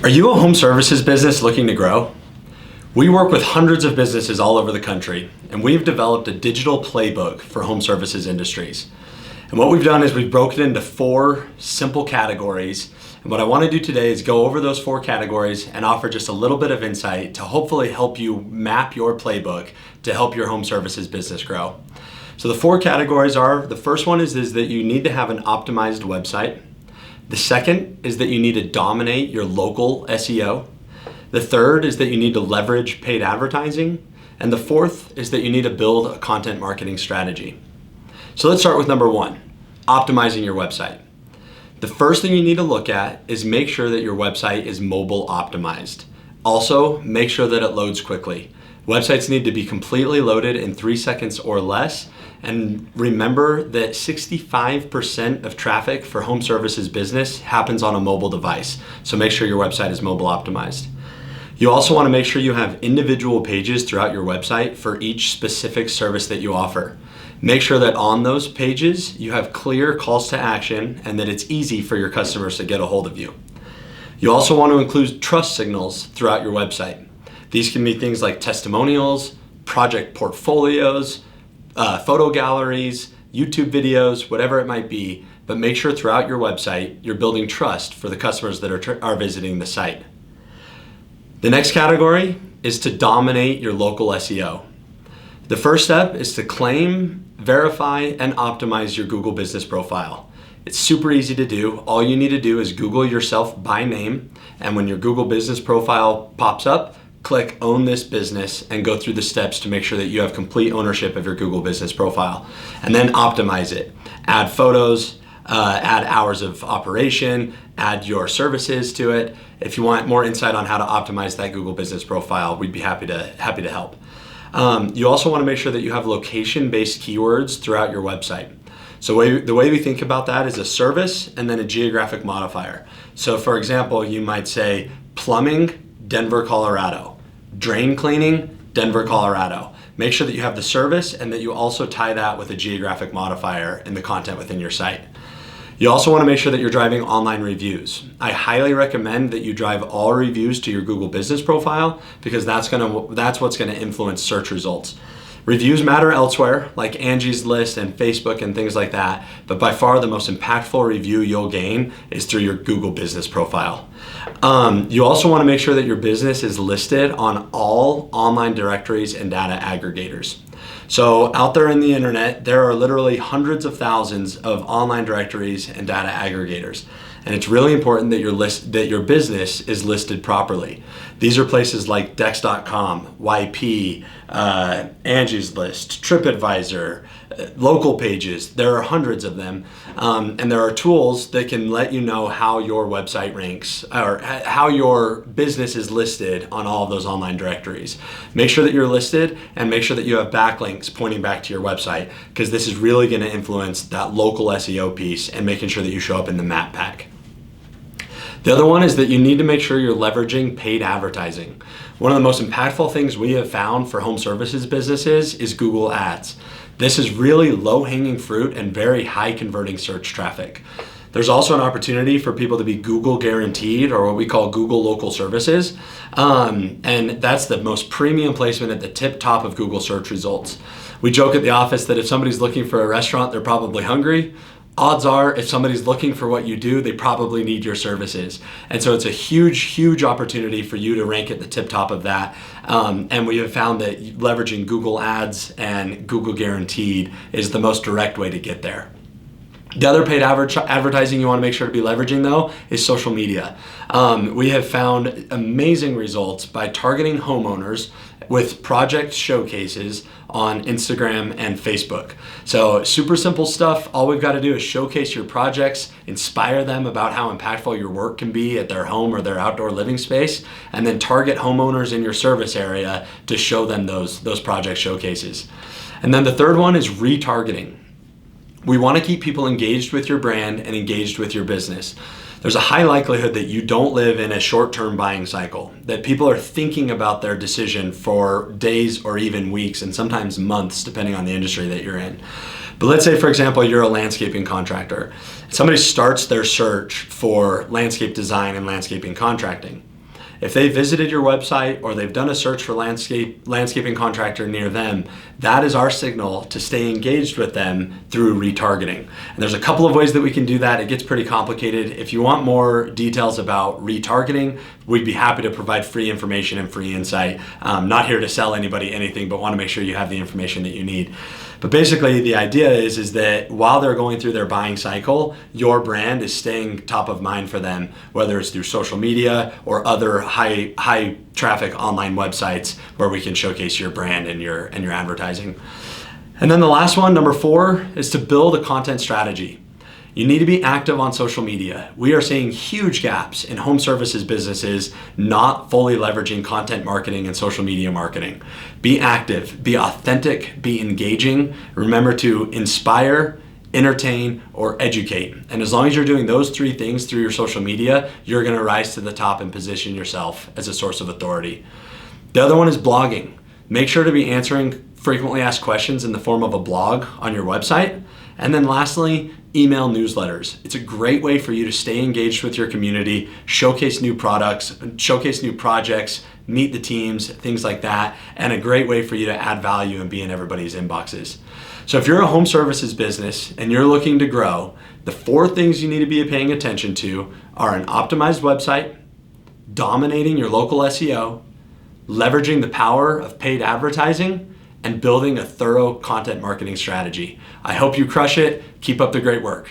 Are you a home services business looking to grow? We work with hundreds of businesses all over the country, and we've developed a digital playbook for home services industries. And what we've done is we've broken it into 4 simple categories. And what I want to do today is go over those 4 categories and offer just a little bit of insight to hopefully help you map your playbook to help your home services business grow. So the 4 categories are, the first one is that you need to have an optimized website. The second is that you need to dominate your local SEO. The third is that you need to leverage paid advertising. And the fourth is that you need to build a content marketing strategy. So let's start with number 1, optimizing your website. The first thing you need to look at is make sure that your website is mobile optimized. Also, make sure that it loads quickly. Websites need to be completely loaded in 3 seconds or less. And remember that 65% of traffic for home services business happens on a mobile device. So make sure your website is mobile optimized. You also want to make sure you have individual pages throughout your website for each specific service that you offer. Make sure that on those pages you have clear calls to action and that it's easy for your customers to get a hold of you. You also want to include trust signals throughout your website. These can be things like testimonials, project portfolios, photo galleries, YouTube videos, whatever it might be, but make sure throughout your website you're building trust for the customers that are visiting the site. The next category is to dominate your local SEO. The first step is to claim, verify, and optimize your Google business profile. It's super easy to do. All you need to do is Google yourself by name, and when your Google business profile pops up, click Own This Business and go through the steps to make sure that you have complete ownership of your Google business profile. And then optimize it. Add photos, add hours of operation, add your services to it. If you want more insight on how to optimize that Google business profile, we'd be happy to help. You also want to make sure that you have location-based keywords throughout your website. So the way we think about that is a service and then a geographic modifier. So for example, you might say plumbing, Denver, Colorado. Drain cleaning, Denver, Colorado. Make sure that you have the service and that you also tie that with a geographic modifier in the content within your site. You also want to make sure that you're driving online reviews. I highly recommend that you drive all reviews to your Google business profile because that's what's going to influence search results. Reviews matter elsewhere, like Angie's List and Facebook and things like that, but by far the most impactful review you'll gain is through your Google business profile. You also want to make sure that your business is listed on all online directories and data aggregators. So out there in the internet, there are literally hundreds of thousands of online directories and data aggregators. And it's really important that your business is listed properly. These are places like Dex.com, YP, Angie's List, TripAdvisor, local pages. There are hundreds of them. And there are tools that can let you know how your website ranks or how your business is listed on all of those online directories. Make sure that you're listed and make sure that you have backlinks pointing back to your website because this is really going to influence that local SEO piece and making sure that you show up in the map pack. The other one is that you need to make sure you're leveraging paid advertising. One of the most impactful things we have found for home services businesses is Google Ads. This is really low-hanging fruit and very high converting search traffic. There's also an opportunity for people to be Google guaranteed or what we call Google local services. And that's the most premium placement at the tip top of Google search results. We joke at the office that if somebody's looking for a restaurant, they're probably hungry. Odds are, if somebody's looking for what you do, they probably need your services. And so it's a huge opportunity for you to rank at the tip top of that. And we have found that leveraging Google Ads and Google Guaranteed is the most direct way to get there. The other paid advertising you want to make sure to be leveraging though is social media. We have found amazing results by targeting homeowners with project showcases on Instagram and Facebook. So super simple stuff. All we've got to do is showcase your projects, inspire them about how impactful your work can be at their home or their outdoor living space, and then target homeowners in your service area to show them those project showcases. And then the third one is retargeting. We want to keep people engaged with your brand and engaged with your business. There's a high likelihood that you don't live in a short-term buying cycle, that people are thinking about their decision for days or even weeks and sometimes months, depending on the industry that you're in. But let's say, for example, you're a landscaping contractor. Somebody starts their search for landscape design and landscaping contracting. If they visited your website or they've done a search for landscaping contractor near them, that is our signal to stay engaged with them through retargeting. And there's a couple of ways that we can do that. It gets pretty complicated. If you want more details about retargeting, we'd be happy to provide free information and free insight. Not here to sell anybody anything, but want to make sure you have the information that you need. But basically the idea is that while they're going through their buying cycle, your brand is staying top of mind for them, whether it's through social media or other high traffic online websites where we can showcase your brand and your advertising. And then the last one, number 4, is to build a content strategy. You need to be active on social media. We are seeing huge gaps in home services businesses not fully leveraging content marketing and social media marketing. Be active, be authentic, be engaging. Remember to inspire, entertain, or educate. And as long as you're doing those 3 things through your social media, you're gonna rise to the top and position yourself as a source of authority. The other one is blogging. Make sure to be answering frequently asked questions in the form of a blog on your website. And then lastly, email newsletters. It's a great way for you to stay engaged with your community, showcase new products, showcase new projects, meet the teams, things like that, and a great way for you to add value and be in everybody's inboxes. So if you're a home services business and you're looking to grow, the 4 things you need to be paying attention to are an optimized website, dominating your local SEO, leveraging the power of paid advertising, and building a thorough content marketing strategy. I hope you crush it. Keep up the great work.